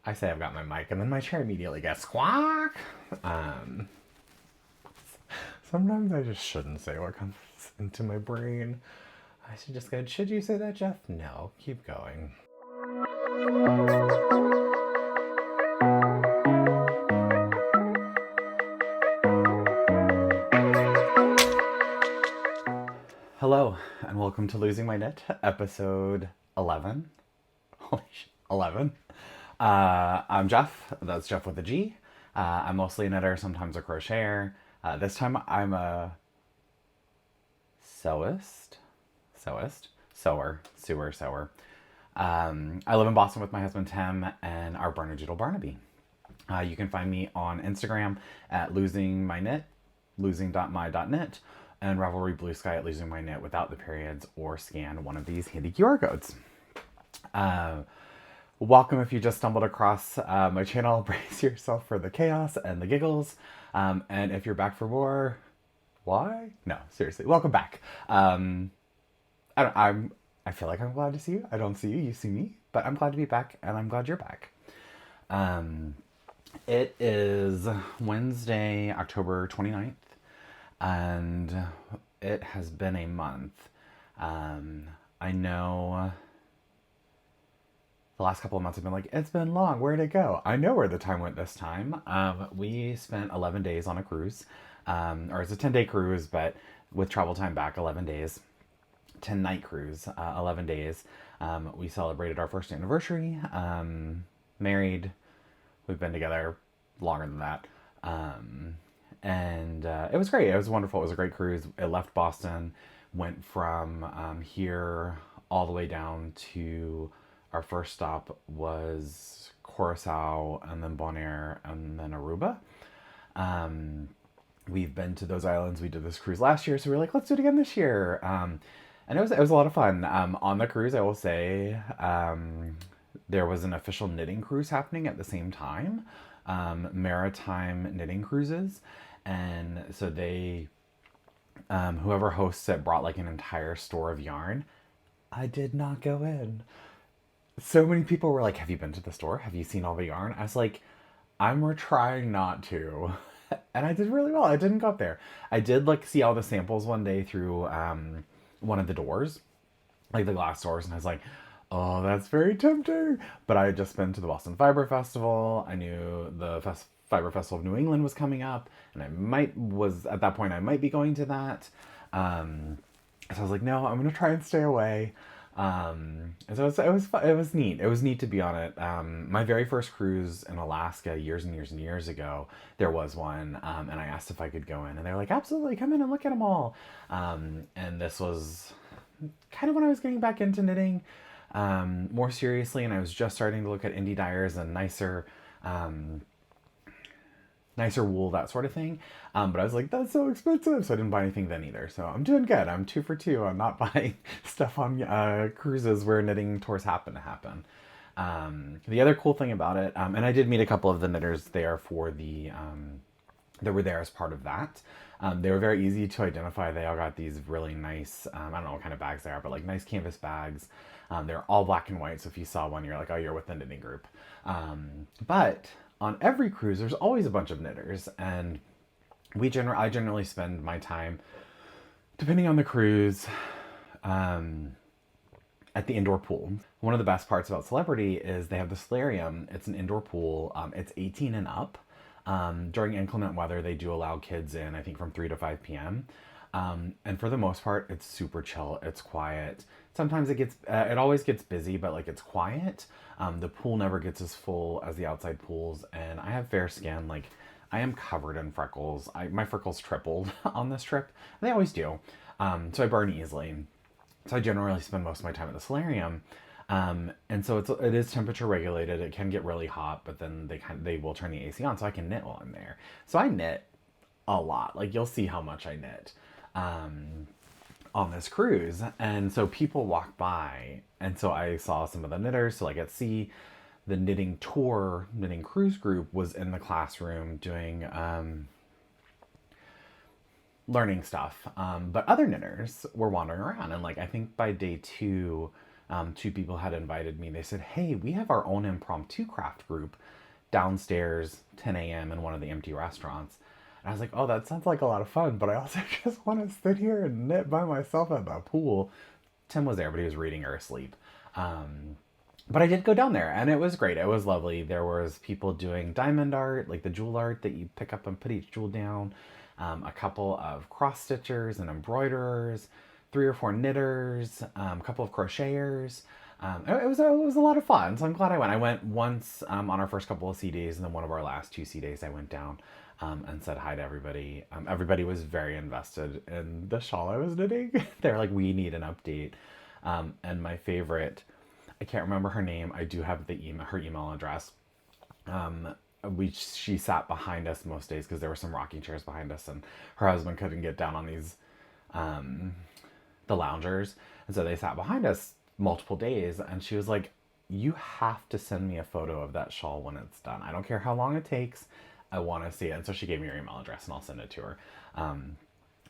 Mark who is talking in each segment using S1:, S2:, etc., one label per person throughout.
S1: I say I've got my mic, and then my chair immediately gets squawk. Um, Sometimes I just shouldn't say what comes into my brain. I should just go, should you say that, Jeff? No, keep going. Hello, and welcome to Losing My Knit, episode 11. Holy shit, 11. I'm Jeff. That's Jeff with a G. I'm mostly a knitter, sometimes a crocheter. This time I'm a sewer. I live in Boston with my husband Tim and our Barnadoodle Barnaby. You can find me on Instagram at losingmyknit, losing.my.knit, and Ravelry Blue Sky at losing my knit without the periods, or scan one of these handy QR codes. Welcome if you just stumbled across my channel. Brace yourself for the chaos and the giggles. And if you're back for more, why? No, seriously, welcome back. I feel like I'm glad to see you. I don't see you, you see me, but I'm glad to be back, and I'm glad you're back. It is Wednesday, October 29th, and it has been a month. I know the last couple of months have been like, it's been long, where'd it go? I know where the time went this time. We spent 11 days on a cruise, or it's a 10-day cruise, but with travel time back, 11 days. 10-night cruise, 11 days. We celebrated our first anniversary, married. We've been together longer than that. And it was great. It was wonderful. It was a great cruise. It left Boston, went from here all the way down to our first stop was Curacao, and then Bonaire, and then Aruba. We've been to those islands. We did this cruise last year, so we were like, let's do it again this year. And it was a lot of fun. On the cruise, I will say, there was an official knitting cruise happening at the same time, maritime knitting cruises, and so they, whoever hosts it brought like an entire store of yarn. I did not go in. So many people were like, have you been to the store? Have you seen all the yarn? I was like, I'm trying not to. And I did really well. I didn't go up there. I did like see all the samples one day through one of the doors, like the glass doors, and I was like, oh, that's very tempting. But I had just been to the Boston Fiber Festival. I knew the Fiber Festival of New England was coming up, and at that point I might be going to that. So I was like, no, I'm gonna try and stay away. And so it was fun. It was neat. It was neat to be on it. My very first cruise in Alaska years and years and years ago, there was one, and I asked if I could go in, and they were like, absolutely, come in and look at them all. And this was kind of when I was getting back into knitting, more seriously, and I was just starting to look at Indy dyers and nicer wool, that sort of thing. But I was like, that's so expensive. So I didn't buy anything then either. So I'm doing good. I'm 2 for 2 on not buying stuff on cruises where knitting tours happen to happen. The other cool thing about it, and I did meet a couple of the knitters there for that were there as part of that. They were very easy to identify. They all got these really nice, I don't know what kind of bags they are, but like nice canvas bags. They're all black and white. So if you saw one, you're like, oh, you're with the knitting group. But on every cruise, there's always a bunch of knitters, and I generally spend my time, depending on the cruise, at the indoor pool. One of the best parts about Celebrity is they have the solarium. It's an indoor pool. It's 18 and up. During inclement weather, they do allow kids in, I think from 3 to 5 p.m. And for the most part, it's super chill. It's quiet. Sometimes it always gets busy, but like it's quiet. The pool never gets as full as the outside pools, and I have fair skin. Like, I am covered in freckles. My freckles tripled on this trip. They always do. So I burn easily. So I generally spend most of my time at the solarium. And so it is temperature regulated. It can get really hot, but then they will turn the AC on, so I can knit while I'm there. So I knit a lot. Like, you'll see how much I knit on this cruise. And so people walk by, and so I saw some of the knitters. So like at sea, the knitting cruise group was in the classroom doing learning stuff. But other knitters were wandering around, and like I think by day 2, two people had invited me. They said, hey, we have our own impromptu craft group downstairs, 10 a.m. in one of the empty restaurants. And I was like, oh, that sounds like a lot of fun, but I also just want to sit here and knit by myself at the pool. Tim was there, but he was reading or asleep. But I did go down there, and it was great. It was lovely. There was people doing diamond art, like the jewel art that you pick up and put each jewel down. A couple of cross stitchers and embroiderers, 3 or 4 knitters, a couple of crocheters. It was a lot of fun, so I'm glad I went. I went once on our first couple of C days, and then one of our last 2 C days I went down and said hi to everybody. Everybody was very invested in the shawl I was knitting. They're like, we need an update. And my favorite, I can't remember her name. I do have her email address. She sat behind us most days because there were some rocking chairs behind us, and her husband couldn't get down on these the loungers, and so they sat behind us multiple days. And she was like, "You have to send me a photo of that shawl when it's done. I don't care how long it takes. I want to see it." And so she gave me her email address, and I'll send it to her.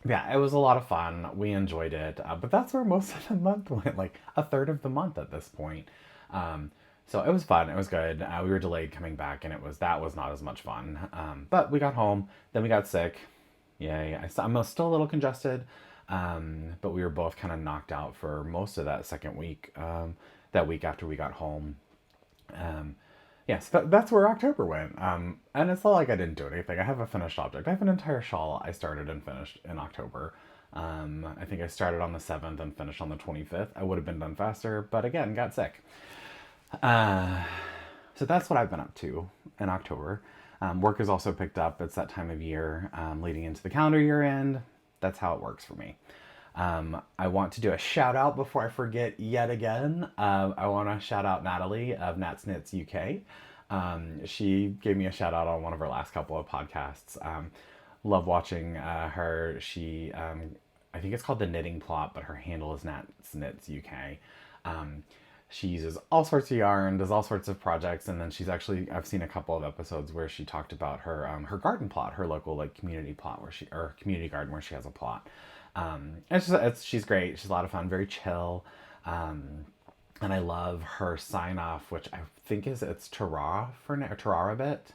S1: Yeah, it was a lot of fun. We enjoyed it, but that's where most of the month went, like a third of the month at this point. So it was fun. It was good. We were delayed coming back, and that was not as much fun. But we got home. Then we got sick. Yay! I'm still a little congested, but we were both kind of knocked out for most of that second week. That week after we got home. Yes, that's where October went. And it's not like I didn't do anything. I have a finished object. I have an entire shawl I started and finished in October. I think I started on the 7th and finished on the 25th. I would have been done faster, but again, got sick. So that's what I've been up to in October. Work is also picked up. It's that time of year leading into the calendar year end. That's how it works for me. I want to do a shout out before I forget yet again. I want to shout out Natalie of Nats Knits UK. She gave me a shout out on one of her last couple of podcasts. Love watching her. She, I think it's called The Knitting Plot, but her handle is Nats Knits UK. She uses all sorts of yarn, does all sorts of projects, and then I've seen a couple of episodes where she talked about her garden plot, her local like community plot or community garden where she has a plot. She's great. She's a lot of fun, very chill. And I love her sign off, which I think it's Tara Tara bit.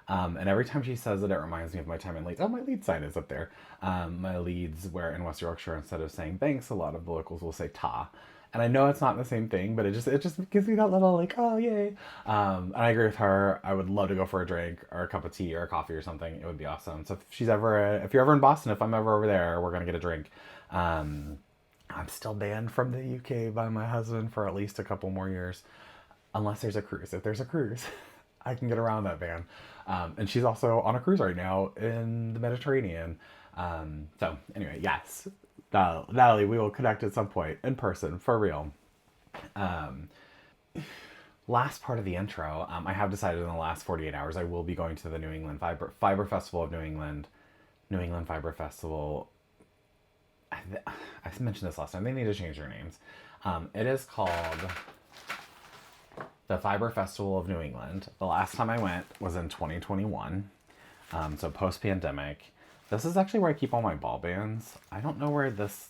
S1: And every time she says it, it reminds me of my time in Leeds. Oh, my Leeds sign is up there. My Leeds, where in West Yorkshire, instead of saying thanks, a lot of the locals will say ta. And I know it's not the same thing, but it just gives me that little like, oh yay. And I agree with her. I would love to go for a drink or a cup of tea or a coffee or something. It would be awesome. So if you're ever in Boston, if I'm ever over there, we're gonna get a drink. I'm still banned from the UK by my husband for at least a couple more years, unless there's a cruise. If there's a cruise, I can get around that ban. And she's also on a cruise right now in the Mediterranean. So anyway, yes. Natalie, we will connect at some point in person, for real. Last part of the intro, I have decided in the last 48 hours I will be going to the New England Fiber Festival of New England Fiber Festival. I mentioned this last time. They need to change their names. It is called the Fiber Festival of New England. The last time I went was in 2021, so post-pandemic. This is actually where I keep all my ball bands. I don't know where this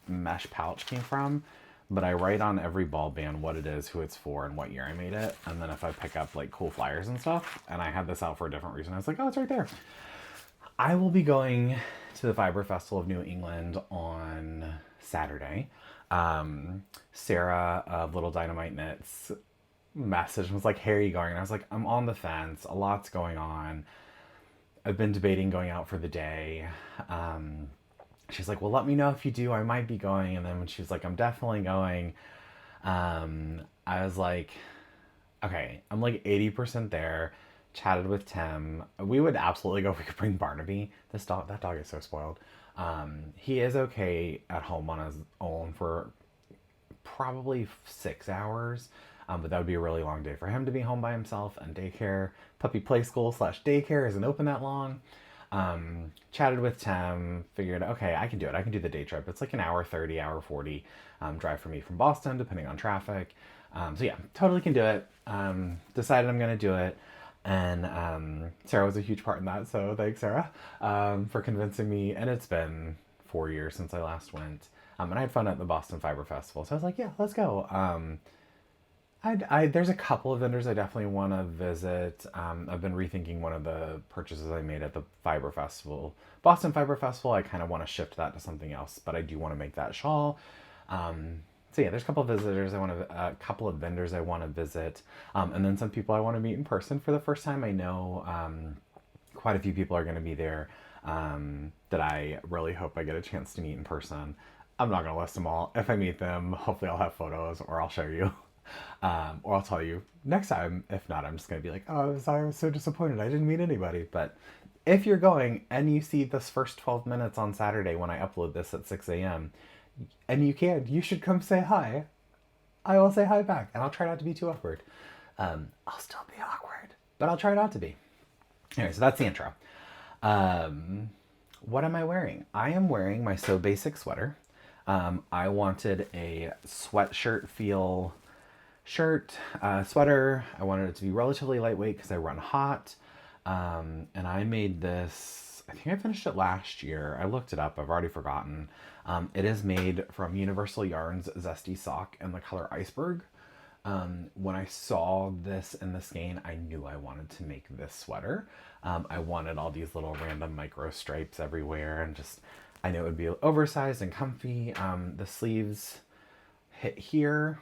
S1: mesh pouch came from, but I write on every ball band what it is, who it's for, and what year I made it. And then if I pick up like cool flyers and stuff, and I had this out for a different reason, I was like, oh, it's right there. I will be going to the Fiber Festival of New England on Saturday. Sarah of Little Dynamite Knits message was like, hey, are you going? And I was like, I'm on the fence. A lot's going on. I've been debating going out for the day. She's like, well, let me know if you do. I might be going. And then when she was like, I'm definitely going, I was like, okay, I'm like 80% there. Chatted with Tim. We would absolutely go if we could bring Barnaby. That dog is so spoiled. He is okay at home on his own for probably 6 hours. But that would be a really long day for him to be home by himself, and daycare, puppy play school / daycare isn't open that long. Chatted with Tim, figured, okay, I can do it. I can do the day trip. It's like an hour 30, hour 40 drive for me from Boston, depending on traffic. So yeah, totally can do it. Decided I'm going to do it. And Sarah was a huge part in that. So thanks, Sarah, for convincing me. And it's been 4 years since I last went. And I had fun at the Boston Fiber Festival. So I was like, yeah, let's go. There's a couple of vendors I definitely want to visit. I've been rethinking one of the purchases I made at the Fiber Festival, Boston Fiber Festival. I kind of want to shift that to something else, but I do want to make that shawl. So yeah, there's a couple of a couple of vendors I want to visit, and then some people I want to meet in person for the first time. I know quite a few people are going to be there that I really hope I get a chance to meet in person. I'm not going to list them all. If I meet them, hopefully I'll have photos or I'll show you. Or I'll tell you next time. If not, I'm just going to be like, oh, I was so disappointed. I didn't meet anybody. But if you're going and you see this first 12 minutes on Saturday when I upload this at 6 a.m., and you should come say hi. I will say hi back. And I'll try not to be too awkward. I'll still be awkward, but I'll try not to be. Anyway, so that's the intro. What am I wearing? I am wearing my So Basic sweater. I wanted a sweatshirt feel sweater. I wanted it to be relatively lightweight because I run hot. And I made this, I think I finished it last year. I looked it up. I've already forgotten. It is made from Universal Yarns Zesty Sock in the color Iceberg. When I saw this in the skein, I knew I wanted to make this sweater. I wanted all these little random micro stripes everywhere, and just, I knew it would be oversized and comfy. The sleeves hit here,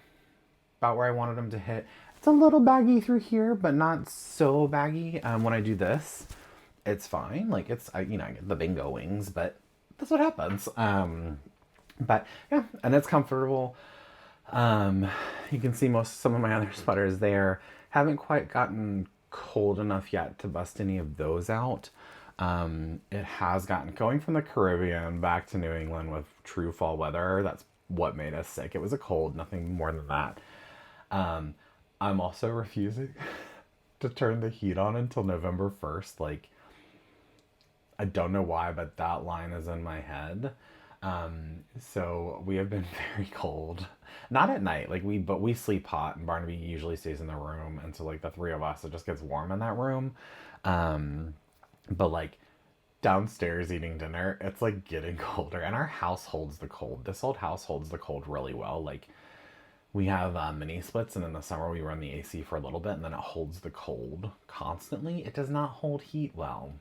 S1: about where I wanted them to hit. It's a little baggy through here, but not so baggy. When I do this, it's fine. Like I get the bingo wings, but that's what happens. But yeah, and it's comfortable. You can see some of my other sweaters there. Haven't quite gotten cold enough yet to bust any of those out. It has gotten, going from the Caribbean back to New England with true fall weather. That's what made us sick. It was a cold, nothing more than that. I'm also refusing to turn the heat on until November 1st. Like, I don't know why, but that line is in my head. So we have been very cold. Not at night, but we sleep hot, and Barnaby usually stays in the room, and so like the three of us, it just gets warm in that room. But like downstairs eating dinner, it's like getting colder, and our house holds the cold. This old house holds the cold really well. Like, we have mini splits, and in the summer we run the AC for a little bit, and then it holds the cold constantly. It does not hold heat well.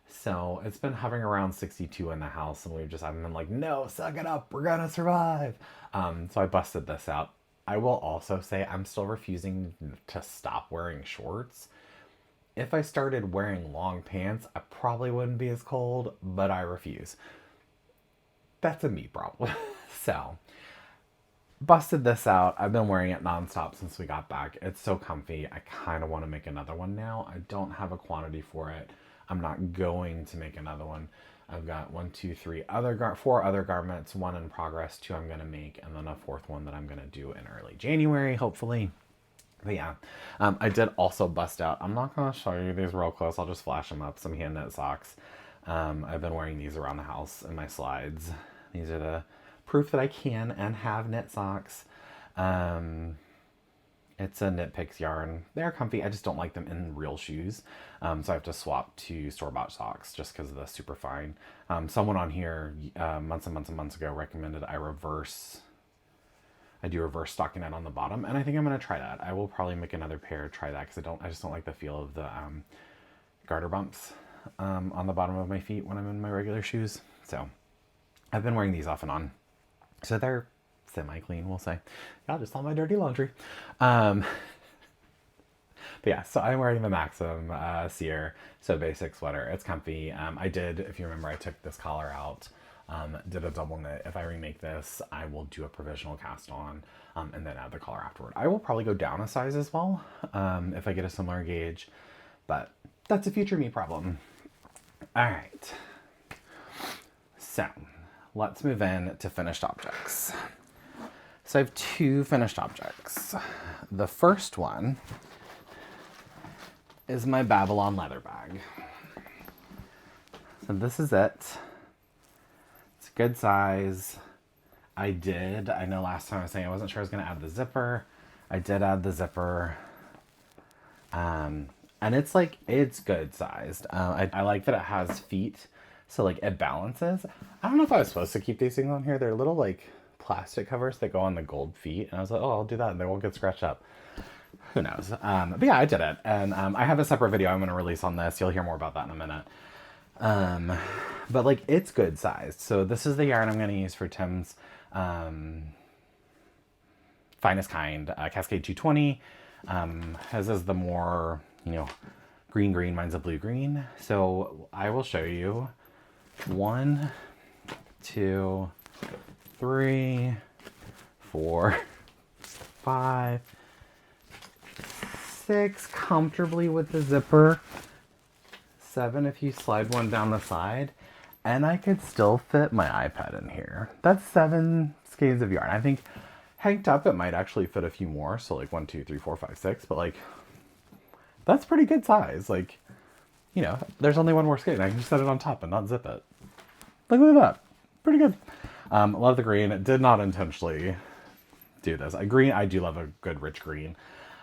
S1: So it's been hovering around 62 in the house, and I've been like, no, suck it up, we're gonna survive. So I busted this out. I will also say I'm still refusing to stop wearing shorts. If I started wearing long pants, I probably wouldn't be as cold, but I refuse. That's a me problem. So, busted this out. I've been wearing it nonstop since we got back. It's so comfy. I kind of want to make another one now. I don't have a quantity for it. I'm not going to make another one. I've got 4 other garments, 1 in progress, 2 I'm going to make, and then a 4th one that I'm going to do in early January, hopefully. But yeah, I did also bust out, I'm not going to show you these real close, I'll just flash them up, some hand knit socks. I've been wearing these around the house in my slides. These are the proof that I can and have knit socks. It's a Knit Picks yarn. They're comfy. I just don't like them in real shoes. So I have to swap to store-bought socks just because of the super fine. Someone on here months and months and months ago recommended I do reverse stockinette on the bottom, and I think I'm going to try that. I will probably make another pair, try that, because I just don't like the feel of the garter bumps on the bottom of my feet when I'm in my regular shoes. So I've been wearing these off and on. So they're semi-clean, we'll say. I'll just all my dirty laundry. But yeah, so I'm wearing the Maxim Sear So Basic sweater. It's comfy. I did, if you remember, I took this collar out, did a double knit. If I remake this, I will do a provisional cast on, and then add the collar afterward. I will probably go down a size as well, if I get a similar gauge, but that's a future me problem. All right. So let's move in to finished objects. So I have 2 finished objects. The first one is my Babylon leather bag. So this is it. It's a good size. I know last time I was saying I wasn't sure I was going to add the zipper. I did add the zipper. And it's good sized. I like that it has feet. So like it balances. I don't know if I was supposed to keep these things on here. They're little like plastic covers that go on the gold feet. And I was like, oh, I'll do that and they won't get scratched up. Who knows? But yeah, I did it. And I have a separate video I'm going to release on this. You'll hear more about that in a minute. But like it's good sized. So this is the yarn I'm going to use for Tim's Finest Kind Cascade 220. His is the more, you know, green, mine's a blue-green. So I will show you 1, 2, 3, 4, 5, 6 comfortably with the zipper, 7 if you slide one down the side, and I could still fit my iPad in here. That's 7 skeins of yarn. I think hanged up it might actually fit a few more, so like 1, 2, 3, 4, 5, 6, but like that's pretty good size. Like, you know, there's only one more skein. I can just set it on top and not zip it. Look at that. Pretty good. Love the green. It did not intentionally do this. I do love a good rich green.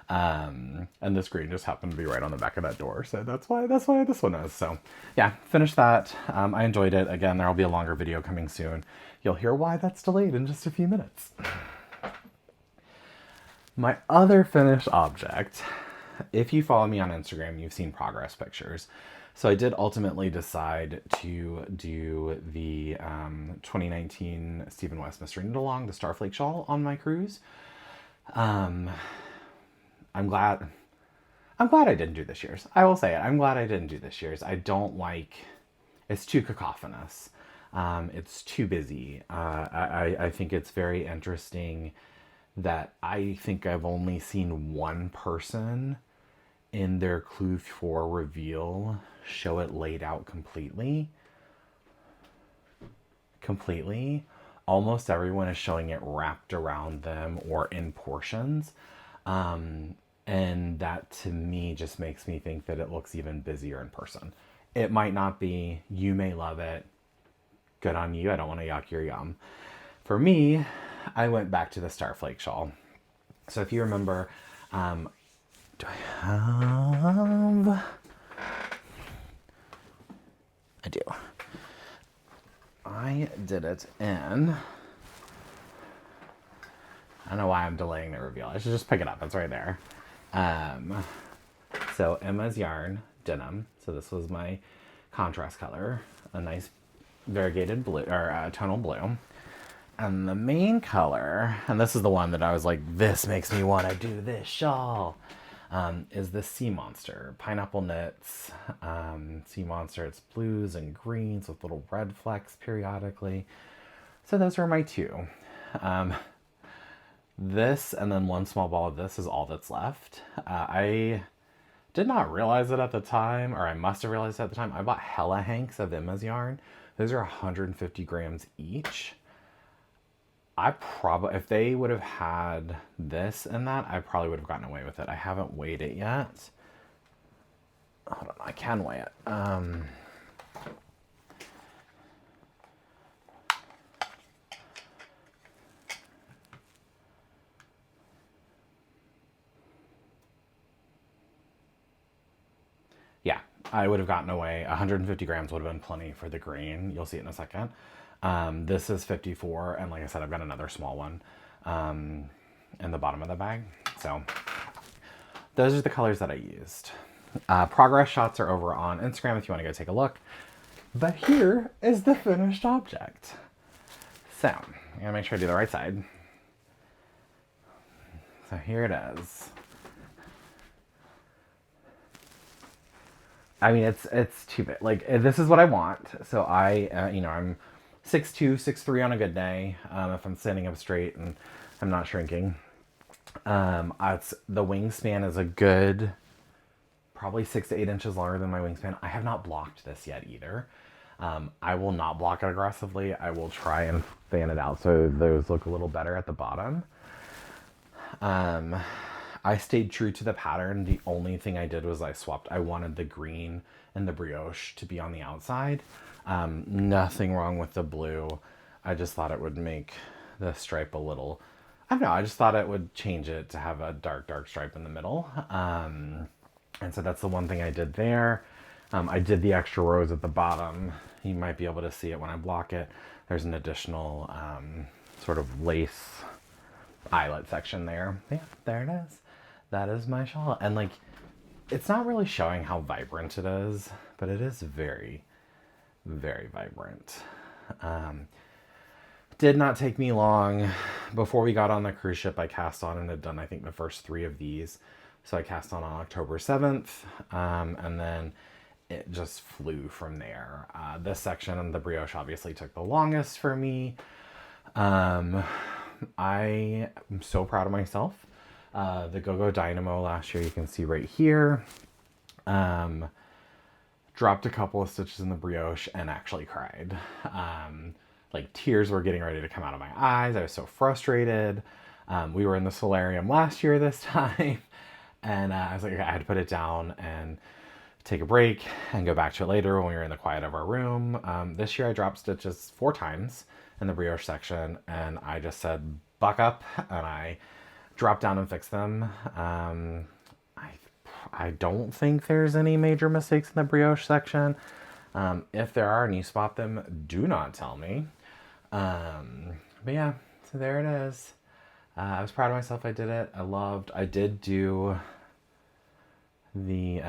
S1: And this green just happened to be right on the back of that door. So that's why this one is. So yeah, finished that. I enjoyed it. Again, there'll be a longer video coming soon. You'll hear why that's delayed in just a few minutes. My other finished object, if you follow me on Instagram, you've seen progress pictures. So I did ultimately decide to do the 2019 Stephen West Mystery Knit Along, the Starflake shawl on my cruise. I'm glad I didn't do this year's. I will say it. I'm glad I didn't do this year's. I don't like, it's too cacophonous. It's too busy. I think it's very interesting that I think I've only seen one person in their Clue 4 reveal show it laid out completely. Almost everyone is showing it wrapped around them or in portions. And that to me just makes me think that it looks even busier in person. It might not be. You may love it. Good on you. I don't want to yuck your yum. For me, I went back to the Starflake shawl. So if you remember, do I have? I do. I did it in, I don't know why I'm delaying the reveal. I should just pick it up. It's right there. So Emma's yarn, denim. So this was my contrast color, a nice variegated blue, or tonal blue. And the main color, and this is the one that I was like, this makes me want to do this shawl, is the Sea Monster. Pineapple knits, Sea Monster. It's blues and greens with little red flecks periodically. So those are my two. This and then one small ball of this is all that's left. I did not realize it at the time, or I must have realized it at the time. I bought hella hanks of Emma's yarn. Those are 150 grams each. If they would have had this and that, I probably would have gotten away with it. I haven't weighed it yet. Hold on, I can weigh it. Yeah, I would have gotten away. 150 grams would have been plenty for the green. You'll see it in a second. This is 54, and like I said, I've got another small one in the bottom of the bag. So those are the colors that I used. Progress shots are over on Instagram if you want to go take a look. But here is the finished object. So I'm gonna make sure I do the right side. So here it is. I mean, it's too big. Like, this is what I want. So I'm 6'2", 6'3" on a good day. If I'm standing up straight and I'm not shrinking. The wingspan is a good, probably 6 to 8 inches longer than my wingspan. I have not blocked this yet either. I will not block it aggressively. I will try and fan it out so those look a little better at the bottom. I stayed true to the pattern. The only thing I did was I wanted the green and the brioche to be on the outside. Nothing wrong with the blue. I just thought it would make the stripe a little, I don't know, I just thought it would change it to have a dark stripe in the middle. And so that's the one thing I did there. I did the extra rows at the bottom You might be able to see it when I block it. There's an additional sort of lace eyelet section there. Yeah, there it is. That is my shawl. And like, it's not really showing how vibrant it is, but it is very, very vibrant. Did not take me long. Before we got on the cruise ship, I cast on and had done, I think, the first 3 of these. So I cast on October 7th, and then it just flew from there. This section and the brioche obviously took the longest for me. I am so proud of myself. The Go-Go Dynamo last year, you can see right here. Dropped a couple of stitches in the brioche and actually cried. Like tears were getting ready to come out of my eyes. I was so frustrated. We were in the solarium last year this time. And I was like, I had to put it down and take a break and go back to it later when we were in the quiet of our room. This year I dropped stitches 4 times in the brioche section, and I just said, buck up, and I dropped down and fixed them. I don't think there's any major mistakes in the brioche section. If there are and you spot them, do not tell me. But yeah, so there it is. I was proud of myself. I did it. I did do the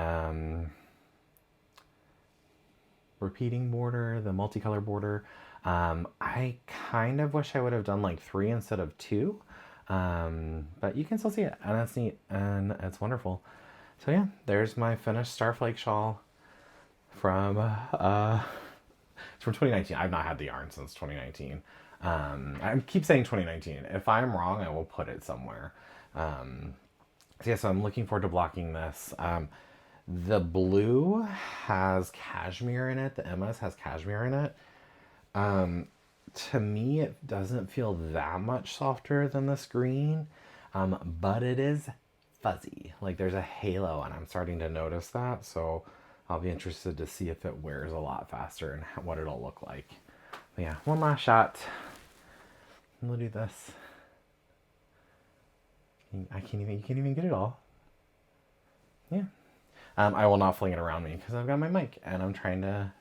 S1: repeating border, the multicolor border. I kind of wish I would have done like 3 instead of 2. But you can still see it, and that's neat, and it's wonderful. So yeah, there's my finished Starflake shawl from it's from 2019. I've not had the yarn since 2019. I keep saying 2019. If I'm wrong, I will put it somewhere. So yeah, so I'm looking forward to blocking this. The blue has cashmere in it. The MS has cashmere in it. To me, it doesn't feel that much softer than this green, but it is fuzzy. Like there's a halo, and I'm starting to notice that. So I'll be interested to see if it wears a lot faster and what it'll look like. But yeah, one last shot. We'll do this. You can't even get it all. Yeah. I will not fling it around me because I've got my mic and I'm trying to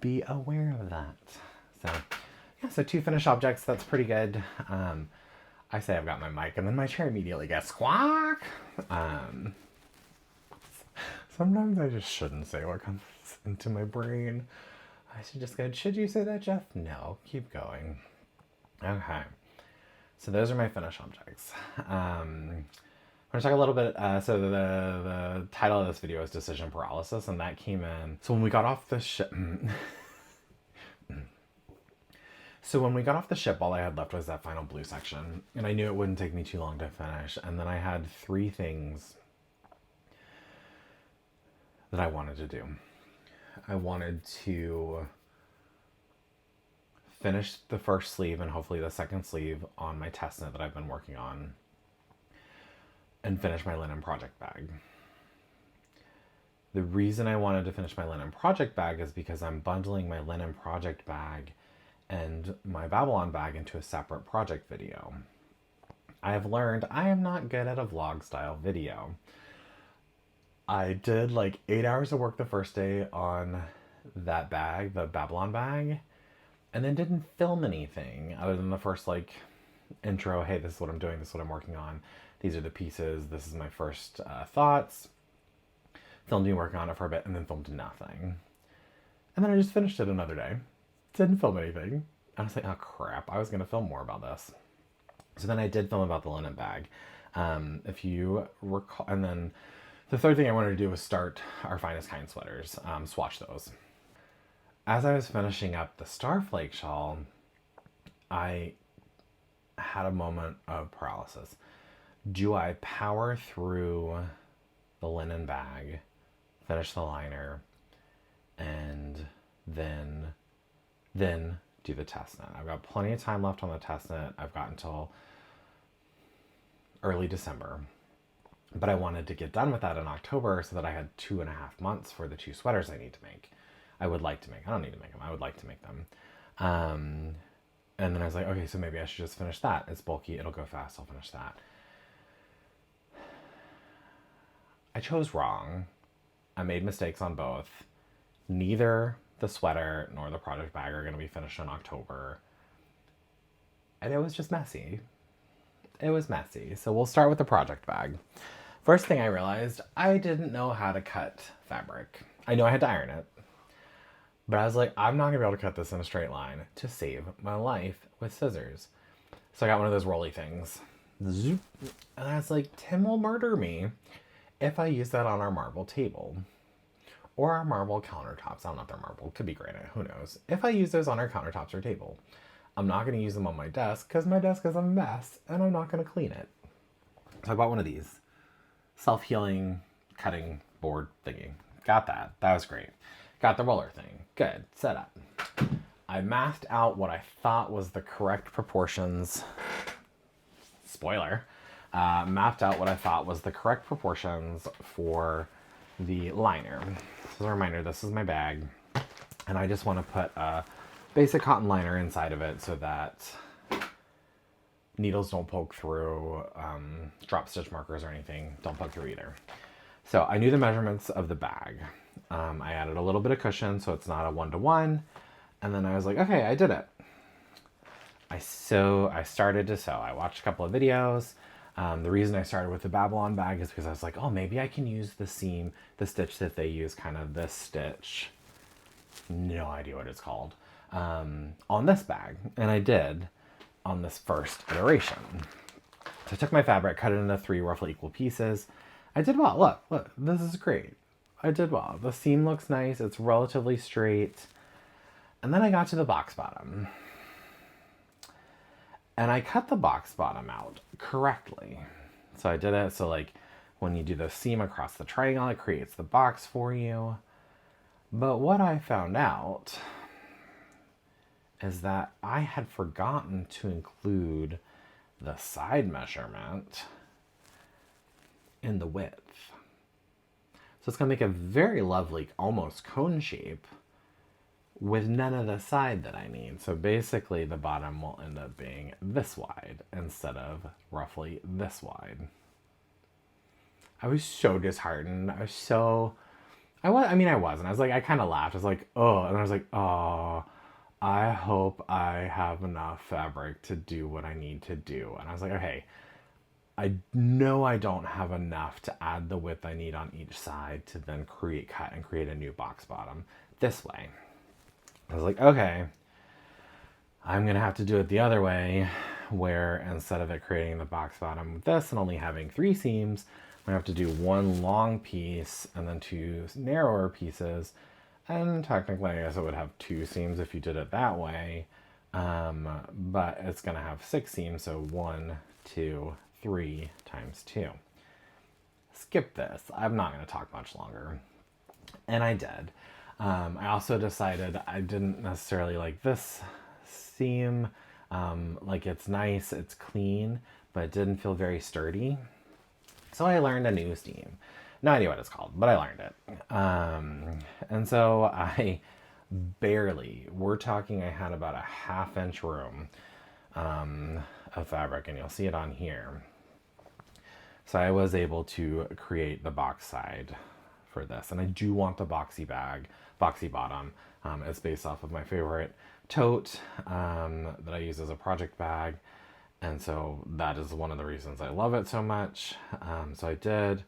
S1: be aware of that. So yeah, so 2 finished objects. That's pretty good. I say I've got my mic and then my chair immediately gets squawk. Sometimes I just shouldn't say what comes into my brain. I should just go, should you say that, Jeff? No, keep going. Okay. So those are my finished objects. I'm going to talk a little bit, so the title of this video is Decision Paralysis, and that came in. So when we got off the ship, all I had left was that final blue section, and I knew it wouldn't take me too long to finish. And then I had 3 things that I wanted to do. I wanted to finish the first sleeve and hopefully the second sleeve on my test knit that I've been working on, and finish my linen project bag. The reason I wanted to finish my linen project bag is because I'm bundling my linen project bag and my Babylon bag into a separate project video. I have learned I am not good at a vlog style video. I did like 8 hours of work the first day on that bag, the Babylon bag, and then didn't film anything other than the first like intro. Hey, this is what I'm doing. This is what I'm working on. These are the pieces. This is my first thoughts. Filmed me working on it for a bit and then filmed nothing. And then I just finished it another day. Didn't film anything. I was like, oh crap, I was going to film more about this. So then I did film about the linen bag. If you recall, and then the third thing I wanted to do was start our Finest Kind sweaters, swatch those. As I was finishing up the Starflake shawl, I had a moment of paralysis. Do I power through the linen bag, finish the liner, and then do the test knit? I've got plenty of time left on the test knit. I've got until early December. But I wanted to get done with that in October so that I had 2.5 months for the 2 sweaters I need to make. I would like to make. I don't need to make them. I would like to make them. And then I was like, okay, so maybe I should just finish that. It's bulky. It'll go fast. I'll finish that. I chose wrong. I made mistakes on both. Neither the sweater nor the project bag are going to be finished in October. And it was just messy. It was messy. So we'll start with the project bag. First thing I realized, I didn't know how to cut fabric. I knew I had to iron it, but I was like, I'm not gonna be able to cut this in a straight line to save my life with scissors. So I got one of those rolly things. Zoop. And I was like, Tim will murder me if I use that on our marble table. Or our marble countertops. I don't know if they're marble. Could be granite. Who knows? If I use those on our countertops or table. I'm not going to use them on my desk because my desk is a mess and I'm not going to clean it. So I bought one of these. Self-healing cutting board thingy. Got that. That was great. Got the roller thing. Good. Set up. I mathed out what I thought was the correct proportions. Spoiler. Mapped out what I thought was the correct proportions for the liner. So as a reminder, this is my bag. And I just want to put a basic cotton liner inside of it so that needles don't poke through, drop stitch markers or anything don't poke through either. So I knew the measurements of the bag. I added a little bit of cushion so it's not a 1-to-1. And then I was like, okay, I did it. I started to sew. I watched a couple of videos. The reason I started with the Babylon bag is because I was like, oh, maybe I can use the seam, the stitch that they use, kind of this stitch. No idea what it's called. On this bag. And I did on this first iteration. So I took my fabric, cut it into 3 roughly equal pieces. I did well. Look, this is great. I did well. The seam looks nice. It's relatively straight. And then I got to the box bottom. And I cut the box bottom out correctly. So I did it. So like when you do the seam across the triangle, it creates the box for you. But what I found out is that I had forgotten to include the side measurement in the width. So it's going to make a very lovely, almost cone shape with none of the side that I need. So basically the bottom will end up being this wide instead of roughly this wide. I was so disheartened. I was. like, I kind of laughed. I was like, oh, and I was like, oh, I hope I have enough fabric to do what I need to do. And I was like, okay, I know I don't have enough to add the width I need on each side to then cut and create a new box bottom this way. I was like, okay, I'm going to have to do it the other way, where instead of it creating the box bottom with this and only having 3 seams, I have to do 1 long piece and then 2 narrower pieces. And technically, I guess it would have 2 seams if you did it that way. But it's going to have 6 seams, so 1, 2, 3 times 2. Skip this. I'm not going to talk much longer. And I did. I also decided I didn't necessarily like this seam. Like, it's nice, it's clean, but it didn't feel very sturdy. So I learned a new seam. No idea what it's called, but I learned it. And so we're talking, I had about a 1/2 inch room of fabric, and you'll see it on here. So I was able to create the box side for this. And I do want the boxy bottom. It's based off of my favorite tote that I use as a project bag. And so that is one of the reasons I love it so much. So I did.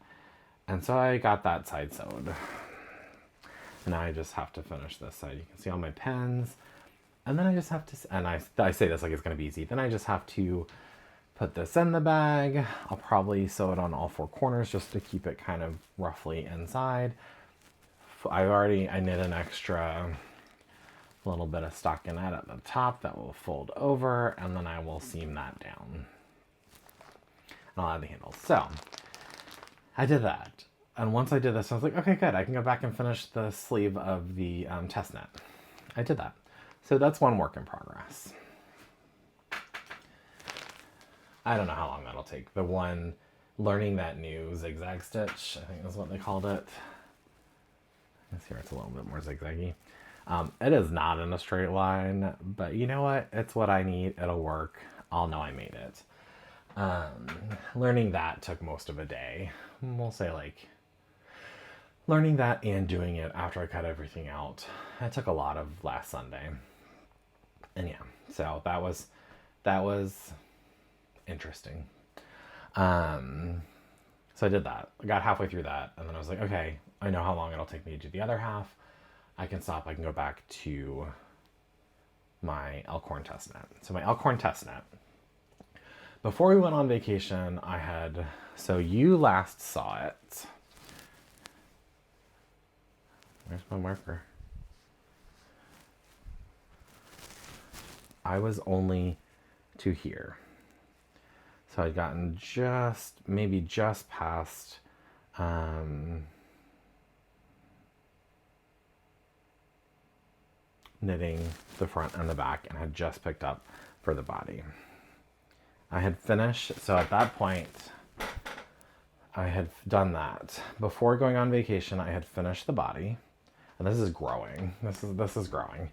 S1: And so I got that side sewed. Now I just have to finish this side. You can see all my pens. And then I just have to, and I say this like it's going to be easy. Then I just have to put this in the bag. I'll probably sew it on all 4 corners just to keep it kind of roughly inside. I knit an extra little bit of stockinette at the top that will fold over, and then I will seam that down. And I'll add the handles. So I did that. And once I did this, I was like, okay, good. I can go back and finish the sleeve of the test knit. I did that. So that's one work in progress. I don't know how long that'll take. The one learning that new zigzag stitch, I think is what they called it. Let's see, it's a little bit more zigzaggy. It is not in a straight line, but you know what? It's what I need. It'll work. I'll know I made it. Learning that took most of a day. We'll say like learning that and doing it after I cut everything out, that took a lot of last Sunday. And yeah, so that was interesting. Um, so I did that. I got halfway through that, and then I was like, okay, I know how long it'll take me to do the other half. I can stop. I can go back to my elkhorn test net. So my elkhorn test net. Before we went on vacation, I had, so you last saw it. Where's my marker? I was only to here. So I'd gotten maybe just past knitting the front and the back, and had just picked up for the body. I had finished, so at that point, I had done that. Before going on vacation, I had finished the body, and this is growing. This is growing.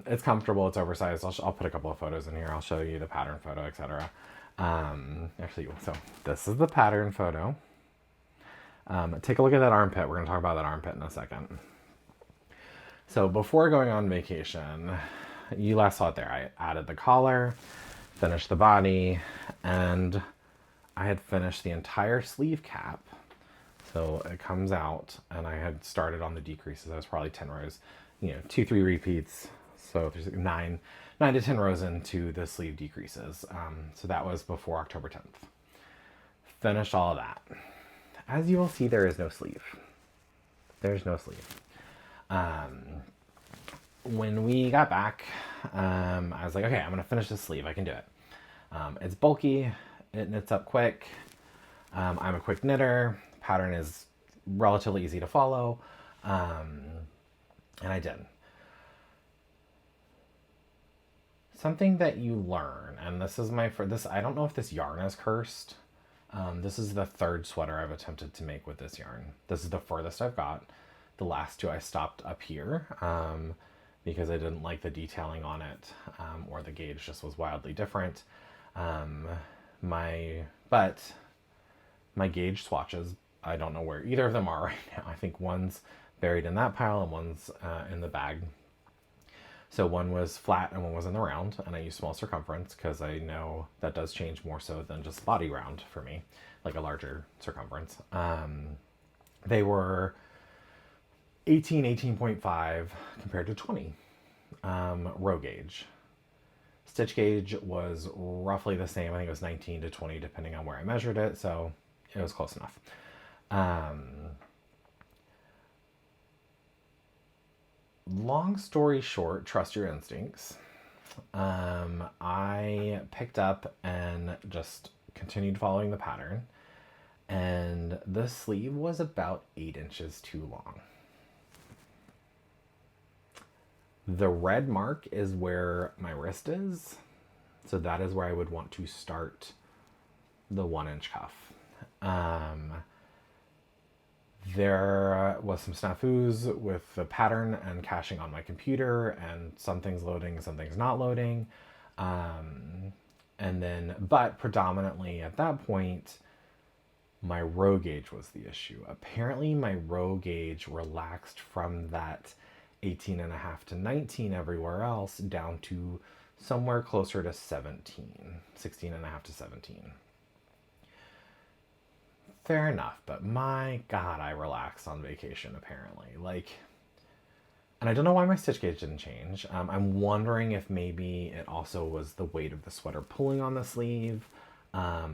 S1: It's comfortable. It's oversized. I'll put a couple of photos in here. I'll show you the pattern photo, etc. Actually, so this is the pattern photo. Take a look at that armpit. We're going to talk about that armpit in a second. So before going on vacation, you last saw it there. I added the collar, finished the body, and I had finished the entire sleeve cap. So it comes out, and I had started on the decreases. I was probably 10 rows, 2-3 repeats. So there's 9 to 10 rows into the sleeve decreases. So that was before October 10th. Finished all of that. As you will see, there is no sleeve. There's no sleeve. When we got back, I was like, okay, I'm going to finish this sleeve. I can do it. It's bulky. It knits up quick. I'm a quick knitter. Pattern is relatively easy to follow. And I did. Something that you learn, and this is I don't know if this yarn is cursed. This is the third sweater I've attempted to make with this yarn. This is the furthest I've got. The last two I stopped up here because I didn't like the detailing on it, or the gauge just was wildly different. My gauge swatches, I don't know where either of them are right now. I think one's buried in that pile and one's in the bag. So one was flat and one was in the round, and I used small circumference because I know that does change more so than just body round for me, like a larger circumference. They were 18.5 compared to 20 row gauge. Stitch gauge was roughly the same. I think it was 19 to 20 depending on where I measured it, so it was close enough. Long story short, trust your instincts. I picked up and just continued following the pattern, and the sleeve was about 8 inches too long. The red mark is where my wrist is, so that is where I would want to start the 1-inch cuff. There was some snafus with the pattern and caching on my computer, and some things loading, some things not loading. But predominantly at that point, my row gauge was the issue. Apparently my row gauge relaxed from that 18.5 to 19 everywhere else down to somewhere closer to 16.5 to 17. Fair enough, but my God, I relaxed on vacation apparently. And I don't know why my stitch gauge didn't change. I'm wondering if maybe it also was the weight of the sweater pulling on the sleeve. I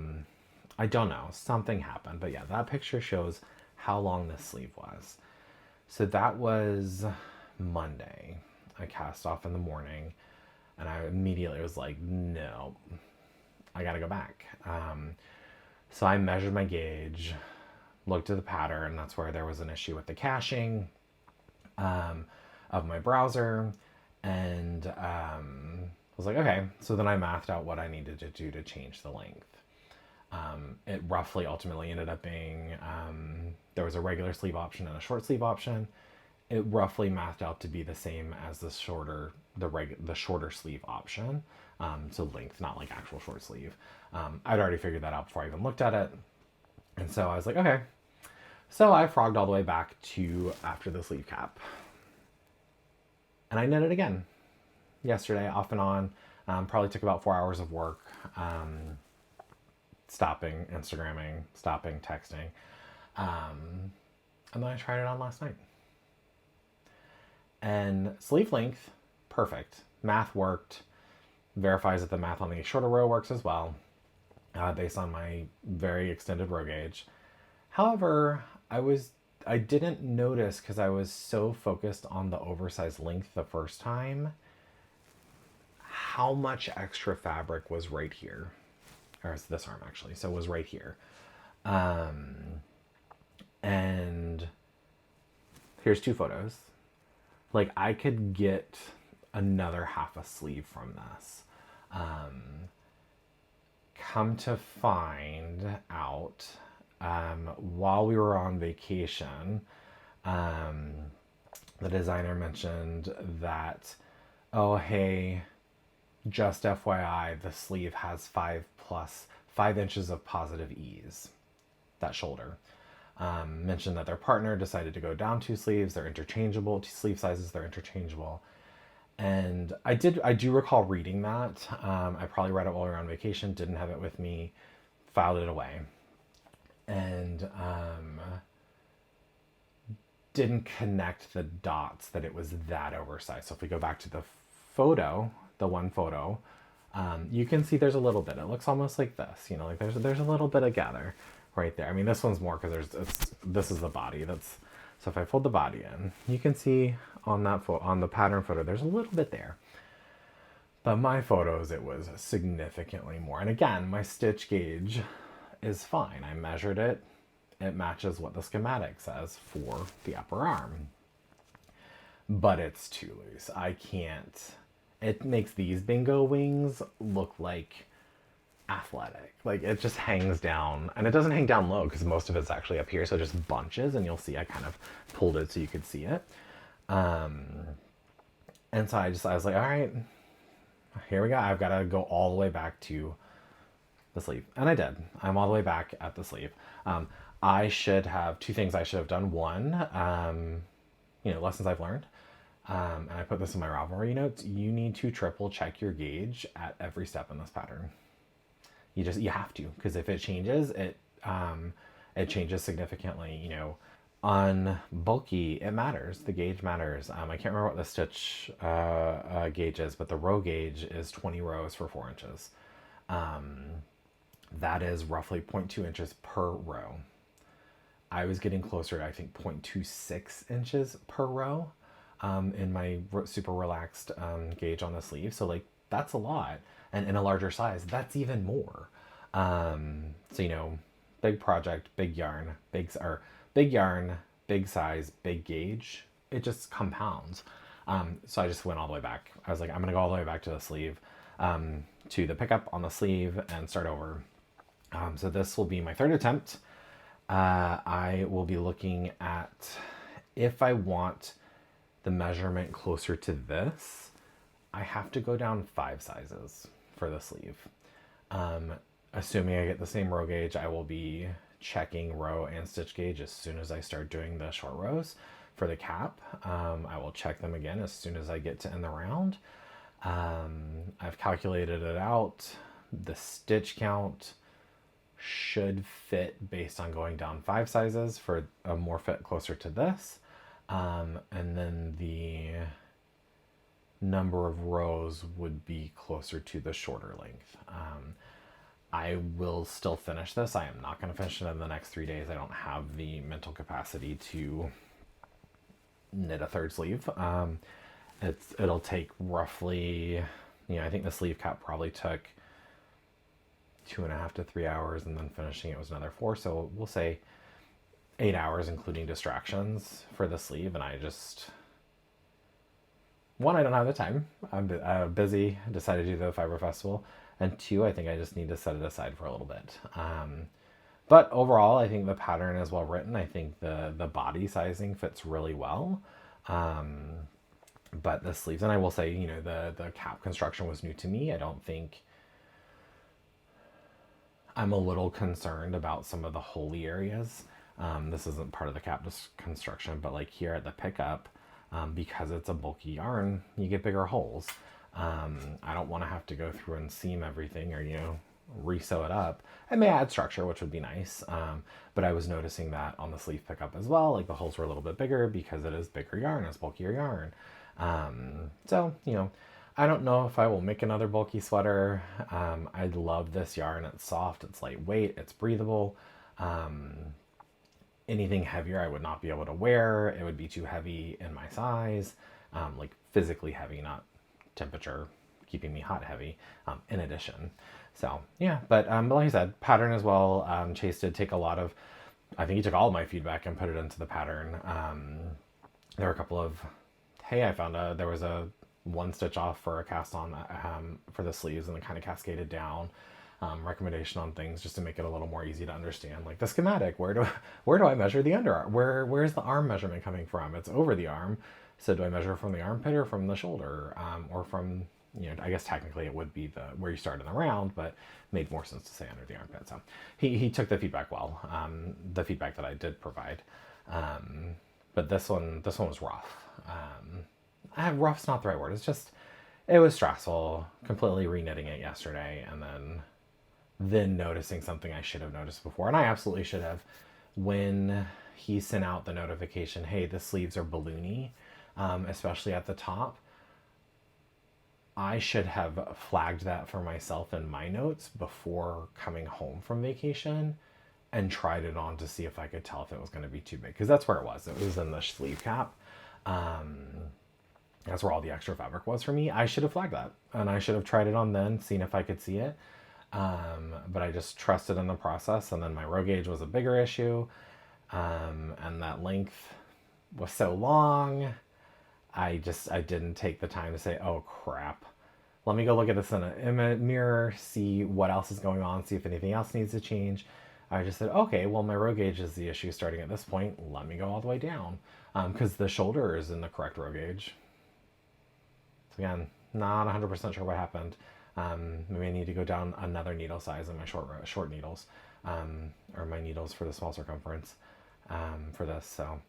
S1: don't know. Something happened, but yeah, that picture shows how long this sleeve was. So that was Monday. I cast off in the morning, and I immediately was like, no, I gotta go back. So I measured my gauge, looked at the pattern. That's where there was an issue with the caching of my browser, and I was like, okay. So then I mathed out what I needed to do to change the length. It roughly ultimately ended up being, there was a regular sleeve option and a short sleeve option. It roughly mathed out to be the same as the shorter sleeve option. So length, not like actual short sleeve. I'd already figured that out before I even looked at it. And so I was like, okay. So I frogged all the way back to after the sleeve cap. And I knit it again yesterday, off and on. Probably took about 4 hours of work. Stopping Instagramming, stopping texting. And then I tried it on last night. And sleeve length, perfect. Math worked. Verifies that the math on the shorter row works as well, based on my very extended row gauge. However, I didn't notice, because I was so focused on the oversized length the first time, how much extra fabric was right here. Or it's this arm actually, so it was right here. And here's 2 photos. Like, I could get another half a sleeve from this. Come to find out, while we were on vacation, the designer mentioned that, oh, hey, just FYI, the sleeve has 5 inches of positive ease, that shoulder. Mentioned that their partner decided to go down 2 sleeves. They're interchangeable. 2 sleeve sizes, they're interchangeable. And I do recall reading that. I probably read it while we were on vacation, didn't have it with me, filed it away. And didn't connect the dots that it was that oversized. So if we go back to the photo, the one photo, you can see there's a little bit. It looks almost like this, you know, like there's a little bit of gather right there. I mean, this one's more because this is the body. So if I fold the body in, you can see on that on the pattern photo, there's a little bit there. But my photos, it was significantly more. And again, my stitch gauge is fine. I measured it. It matches what the schematic says for the upper arm. But it's too loose. I can't. It makes these bingo wings look like athletic. Like, it just hangs down. And it doesn't hang down low because most of it's actually up here. So it just bunches, and you'll see I kind of pulled it so you could see it. And so I was like, all right, here we go. I've got to go all the way back to the sleeve. And I did. I'm all the way back at the sleeve. I should have 2 things I should have done. One, lessons I've learned. And I put this in my Ravelry notes. You need to triple check your gauge at every step in this pattern. You have to, because if it changes, it changes significantly. You know, on bulky, it matters. The gauge matters. I can't remember what the stitch gauge is, but the row gauge is 20 rows for 4 inches. That is roughly 0.2 inches per row. I was getting closer to, I think, 0.26 inches per row in my super relaxed gauge on the sleeve. So, like, that's a lot. And in a larger size, that's even more. So, you know, big project, big yarn, big size, big gauge. It just compounds. So I just went all the way back. I was like, I'm going to go all the way back to the sleeve, to the pickup on the sleeve and start over. So this will be my 3rd attempt. I will be looking at, if I want the measurement closer to this, I have to go down 5 sizes for the sleeve. Assuming I get the same row gauge, I will be checking row and stitch gauge as soon as I start doing the short rows for the cap. I will check them again as soon as I get to end the round. I've calculated it out. The stitch count should fit based on going down 5 sizes for a more fit closer to this. And then the number of rows would be closer to the shorter length. I will still finish this. I am not going to finish it in the next 3 days. I don't have the mental capacity to knit a 3rd sleeve. It'll take roughly, I think the sleeve cap probably took 2.5 to 3 hours, and then finishing it was another 4. So we'll say 8 hours, including distractions for the sleeve. And I don't have the time. I'm busy. I decided to do the Fiber Festival. And 2, I think I just need to set it aside for a little bit. But overall, I think the pattern is well written. I think the body sizing fits really well. But the sleeves, and I will say, the cap construction was new to me. I don't think, I'm a little concerned about some of the holy areas. This isn't part of the cap construction, but like here at the pickup, because it's a bulky yarn, you get bigger holes. I don't want to have to go through and seam everything or, re-sew it up. I may add structure, which would be nice. But I was noticing that on the sleeve pickup as well, like the holes were a little bit bigger because it is bigger yarn, it's bulkier yarn. So, I don't know if I will make another bulky sweater. I love this yarn. It's soft, it's lightweight, it's breathable. Anything heavier I would not be able to wear. It would be too heavy in my size, like physically heavy, not temperature keeping me hot heavy, in addition. So yeah, but like I said, pattern as well. Chase did take I think he took all of my feedback and put it into the pattern. There were a couple of, hey, there was a one stitch off for a cast on for the sleeves, and it kind of cascaded down. Recommendation on things just to make it a little more easy to understand, like the schematic. Where do I measure the underarm? Where's the arm measurement coming from? It's over the arm. So do I measure from the armpit or from the shoulder, or from, I guess technically it would be where you start in the round, but made more sense to say under the armpit. So he took the feedback well, the feedback that I did provide. But this one was rough. Rough's not the right word. It was stressful, completely re-knitting it yesterday, and then noticing something I should have noticed before. And I absolutely should have. When he sent out the notification, hey, the sleeves are balloony, especially at the top, I should have flagged that for myself in my notes before coming home from vacation and tried it on to see if I could tell if it was going to be too big. Because that's where it was. It was in the sleeve cap. That's where all the extra fabric was for me. I should have flagged that. And I should have tried it on then, seen if I could see it. But I just trusted in the process. And then my row gauge was a bigger issue. And that length was so long. I didn't take the time to say, oh crap, let me go look at this in a mirror, see what else is going on, see if anything else needs to change. I just said, okay, well, my row gauge is the issue starting at this point. Let me go all the way down. Because the shoulder is in the correct row gauge. So again, not 100% sure what happened. Maybe I need to go down another needle size in my short needles, or my needles for the small circumference, for this. So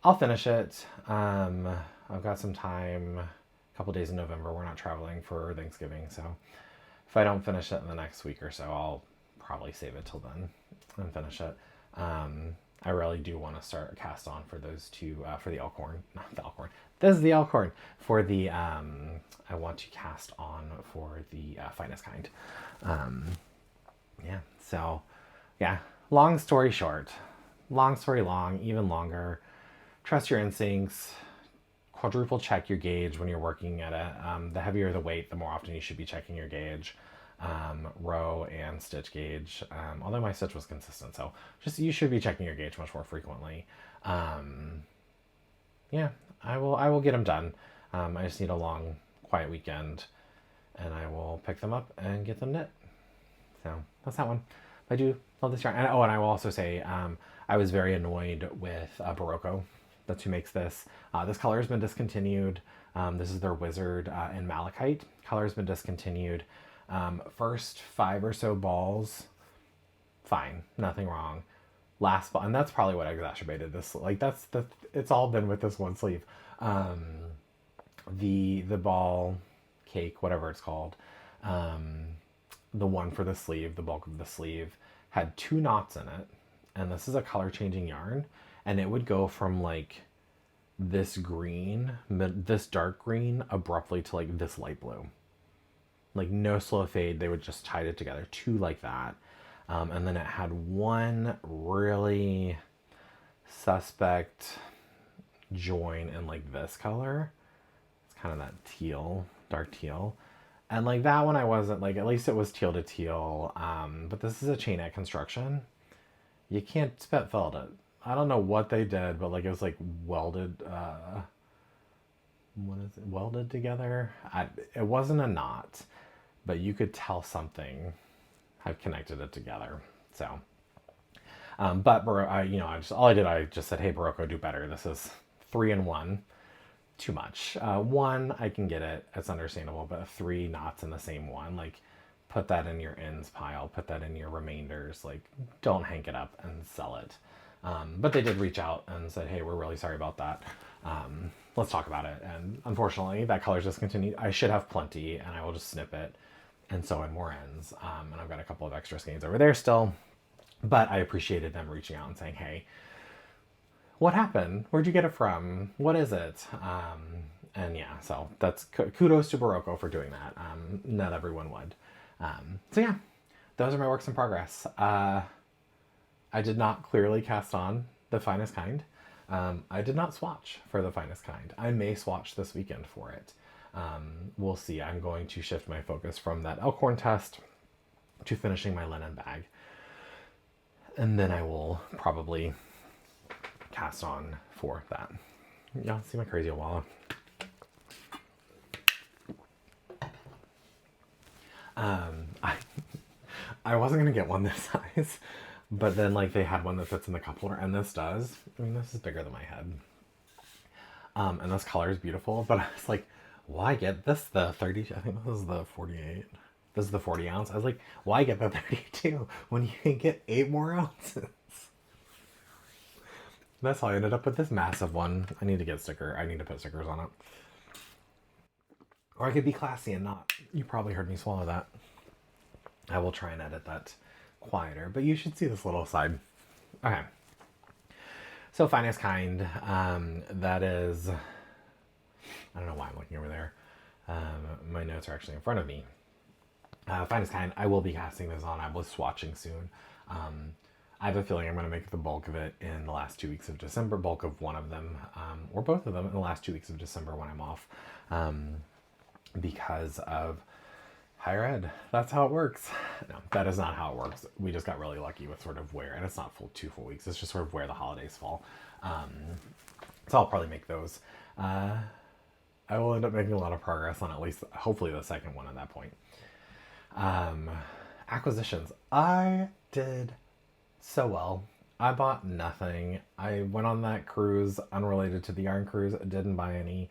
S1: I'll finish it. I've got some time, a couple days in November. We're not traveling for Thanksgiving, so if I don't finish it in the next week or so, I'll probably save it till then and finish it. I really do want to start a cast on for those two, for the Elkhorn, not the Elkhorn. This is the Elkhorn for the, I want to cast on for the finest kind. Yeah, so yeah, long story short, long story long, even longer. Trust your instincts. Quadruple check your gauge when you're working at it. The heavier the weight, the more often you should be checking your gauge. Row and stitch gauge. Although my stitch was consistent, so you should be checking your gauge much more frequently. Yeah, I will get them done. I just need a long, quiet weekend, and I will pick them up and get them knit. So that's that one. I do love this yarn. And I will also say, I was very annoyed with Barocco. That's who makes this. This color has been discontinued. This is their Wizard in Malachite. Color has been discontinued. First 5 or so balls, fine, nothing wrong. Last ball, and that's probably what exacerbated this. Like it's all been with this one sleeve. The ball cake, whatever it's called, the one for the sleeve, the bulk of the sleeve, had 2 knots in it, and this is a color changing yarn, and it would go from like this green, this dark green, abruptly to like this light blue. Like no slow fade, they would just tie it together, 2 like that. And then it had one really suspect join in like this color. It's kind of that teal, dark teal. And like that one I wasn't like, at least it was teal to teal. But this is a chainette construction. You can't spit felt it. I don't know what they did, but like it was like welded, what is it? Welded together. It wasn't a knot, but you could tell something had connected it together. So, but I just said, hey, Barocco, do better. This is 3 in 1, too much. 1, I can get it. It's understandable, but 3 knots in the same one, like put that in your ends pile, put that in your remainders, like don't hank it up and sell it. But they did reach out and said, hey, we're really sorry about that. Let's talk about it. And unfortunately, that color's discontinued. I should have plenty, and I will just snip it and sew in more ends. And I've got a couple of extra skeins over there still. But I appreciated them reaching out and saying, hey, what happened? Where'd you get it from? What is it? And yeah, so that's kudos to Barocco for doing that. Not everyone would. So yeah, those are my works in progress. I did not clearly cast on the finest kind. I did not swatch for the finest kind. I may swatch this weekend for it. We'll see. I'm going to shift my focus from that Elkhorn test to finishing my linen bag. And then I will probably cast on for that. Yeah, see my crazy Walla. I wasn't gonna get one this size, but then like they had one that fits in the cup holder, and this does. I mean, this is bigger than my head. And this color is beautiful, but I was like, why get this? The 30, I think this is the 48. This is the 40 ounce. I was like, why get the 32 when you can get 8 more ounces? That's how I ended up with this massive one. I need to get a sticker. I need to put stickers on it. Or I could be classy and not. You probably heard me swallow that. I will try and edit that quieter, but you should see this little side. Okay. So finest kind, that is, I don't know why I'm looking over there. My notes are actually in front of me. Finest kind, I will be casting this on. I will swatching soon. I have a feeling I'm going to make the bulk of it in the last 2 weeks of December, bulk of one of them, or both of them in the last 2 weeks of December when I'm off, because of higher ed. That's how it works. No, that is not how it works. We just got really lucky with sort of where, and it's not 2 full weeks. It's just sort of where the holidays fall. So I'll probably make those. I will end up making a lot of progress on at least, hopefully, the second one at that point. Acquisitions. I did so well. I bought nothing. I went on that cruise unrelated to the yarn cruise. Didn't buy any.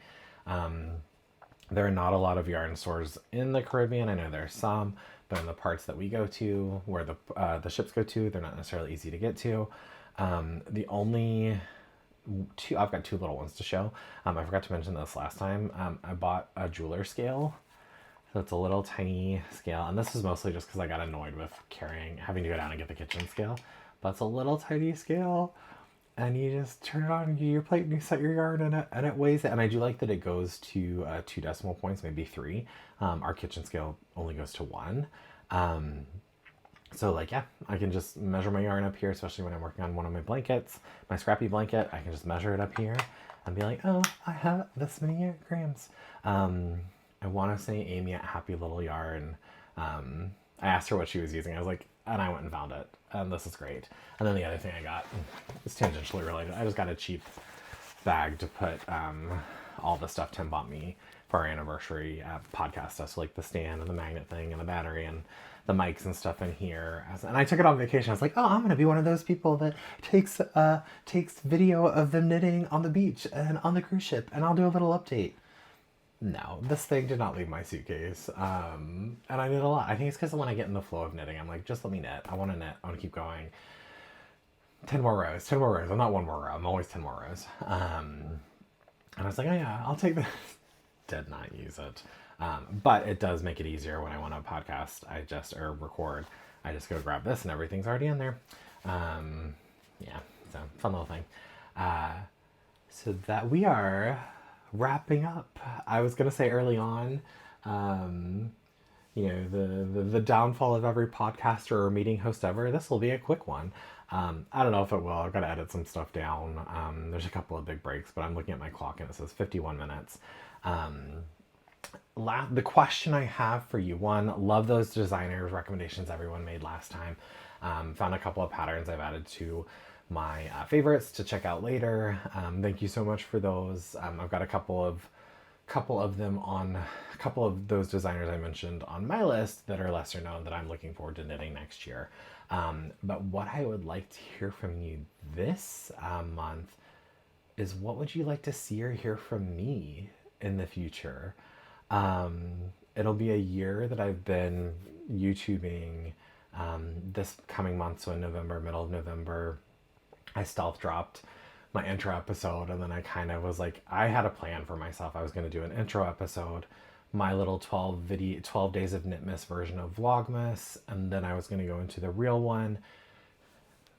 S1: There are not a lot of yarn stores in the Caribbean. I know there's some, but in the parts that we go to, where the ships go to, they're not necessarily easy to get to. The only two, I've got 2 little ones to show. I forgot to mention this last time. I bought a jeweler scale. So it's a little tiny scale, and this is mostly just because I got annoyed with having to go down and get the kitchen scale. But it's a little tiny scale, and you just turn it on and do your plate and you set your yarn in it, and it weighs it. And I do like that it goes to 2 decimal points, maybe 3. Our kitchen scale only goes to 1. So like, yeah, I can just measure my yarn up here, especially when I'm working on one of my blankets, my scrappy blanket. I can just measure it up here and be like, oh, I have this many grams. I want to say Amy at Happy Little Yarn. I asked her what she was using. I was like, and I went and found it. And this is great. And then the other thing I got is tangentially related. I just got a cheap bag to put all the stuff Tim bought me for our anniversary podcast stuff. So like the stand and the magnet thing and the battery and the mics and stuff in here. And I took it on vacation. I was like, oh, I'm going to be one of those people that takes video of them knitting on the beach and on the cruise ship. And I'll do a little update. No, this thing did not leave my suitcase. And I knit a lot. I think it's because when I get in the flow of knitting, I'm like, just let me knit. I want to knit. I want to keep going. 10 more rows. 10 more rows. I'm not 1 more row. I'm always 10 more rows. And I was like, oh yeah, I'll take this. Did not use it. But it does make it easier when I want to podcast. Or record. I just go grab this and everything's already in there. Yeah, so fun little thing. So that we are wrapping up. I was gonna say early on, the downfall of every podcaster or meeting host ever. This will be a quick one. I don't know if it will. I've got to edit some stuff down. There's a couple of big breaks, but I'm looking at my clock and it says 51 minutes. The question I have for you, one, love those designers recommendations everyone made last time. Found a couple of patterns I've added to my favorites to check out later. Thank you so much for those. I've got a couple of them on a couple of those designers I mentioned on my list that are lesser known that I'm looking forward to knitting next year. But what I would like to hear from you this month is, what would you like to see or hear from me in the future? It'll be a year that I've been YouTubing this coming month, so in November, middle of November.
S2: I stealth dropped my intro episode, and then I kind of was like, I had a plan for myself. I was going to do an intro episode, my little 12 days of Knitmas version of Vlogmas, and then I was going to go into the real one,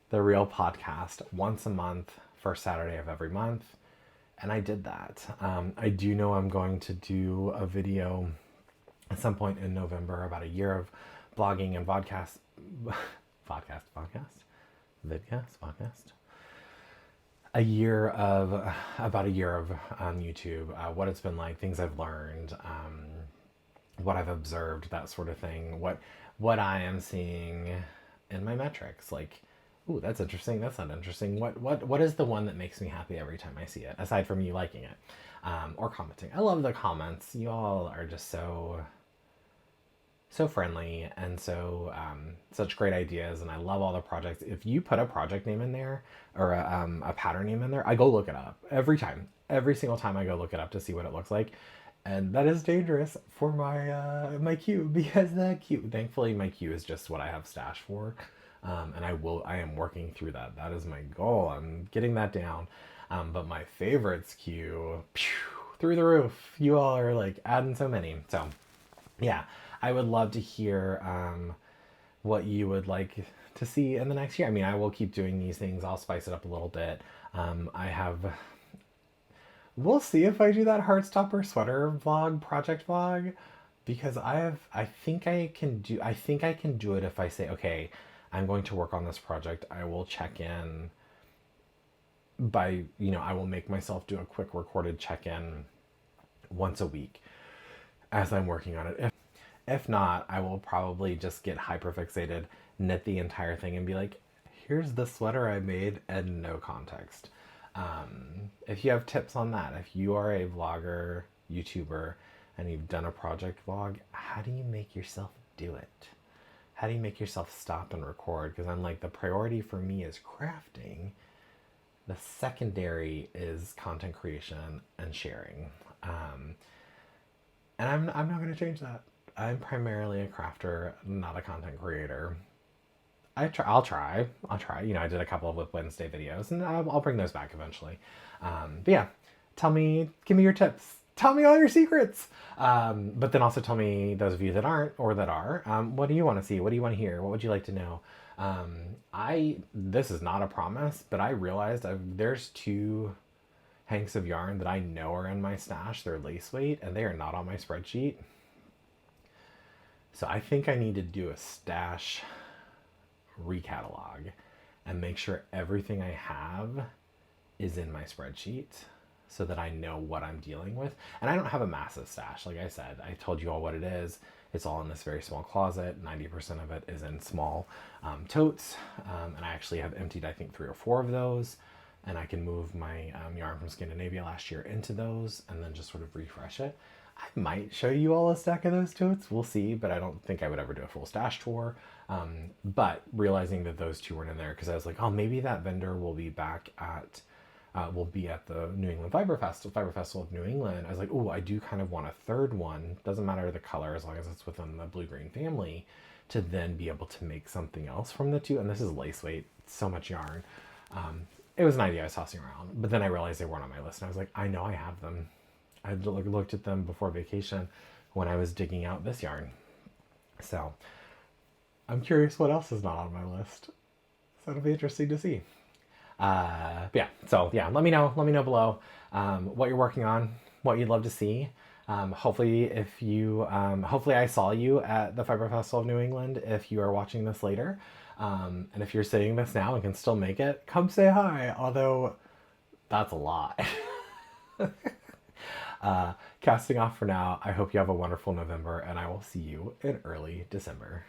S2: the real podcast, once a month, first Saturday of every month. And I did that. I do know I'm going to do a video at some point in November about a year of blogging and vidcast, about a year of YouTube, what it's been like, things I've learned, what I've observed, that sort of thing, what I am seeing in my metrics, like, ooh, that's interesting, that's not interesting, what is the one that makes me happy every time I see it, aside from you liking it, or commenting. I love the comments. You all are just so friendly, and so such great ideas, and I love all the projects. If you put a project name in there, or a pattern name in there, I go look it up every single time. I go look it up to see what it looks like, and that is dangerous for my queue, because the queue, thankfully my queue is just what I have stashed for, and I am working through that. That is my goal. I'm getting that down, but my favorites queue, through the roof. You all are like adding so many, so yeah, I would love to hear what you would like to see in the next year. I mean, I will keep doing these things. I'll spice it up a little bit. We'll see if I do that Heartstopper sweater vlog, project vlog, because I think I can do it if I say, okay, I'm going to work on this project. I will check in I will make myself do a quick recorded check-in once a week as I'm working on it. If not, I will probably just get hyperfixated, knit the entire thing, and be like, here's the sweater I made, and no context. If you have tips on that, if you are a vlogger, YouTuber, and you've done a project vlog, how do you make yourself do it? How do you make yourself stop and record? Because I'm like, the priority for me is crafting. The secondary is content creation and sharing. And I'm not going to change that. I'm primarily a crafter, not a content creator. I'll try. I did a couple of Whip Wednesday videos, and I'll bring those back eventually. But yeah, give me your tips. Tell me all your secrets. But then also tell me, those of you that aren't, or that are, what do you want to see? What do you want to hear? What would you like to know? This is not a promise, but I realized there's 2 hanks of yarn that I know are in my stash. They're lace weight, and they are not on my spreadsheet. So I think I need to do a stash recatalog and make sure everything I have is in my spreadsheet, so that I know what I'm dealing with. And I don't have a massive stash. Like I said, I told you all what it is. It's all in this very small closet. 90% of it is in small totes. And I actually have emptied, I think, 3 or 4 of those. And I can move my yarn from Scandinavia last year into those, and then just sort of refresh it. I might show you all a stack of those totes. We'll see, but I don't think I would ever do a full stash tour. But realizing that those 2 weren't in there, because I was like, oh, maybe that vendor will be back at the New England Fiber Festival of New England. I was like, oh, I do kind of want a 3rd one. Doesn't matter the color, as long as it's within the blue-green family, to then be able to make something else from the 2. And this is lace weight, so much yarn. It was an idea I was tossing around, but then I realized they weren't on my list, and I was like, I know I have them. I looked at them before vacation when I was digging out this yarn. So I'm curious what else is not on my list. So it'll be interesting to see. Let me know below what you're working on, what you'd love to see. Hopefully I saw you at the Fiber Festival of New England if you are watching this later. And if you're seeing this now and can still make it, come say hi, although that's a lot. Casting off for now. I hope you have a wonderful November, and I will see you in early December.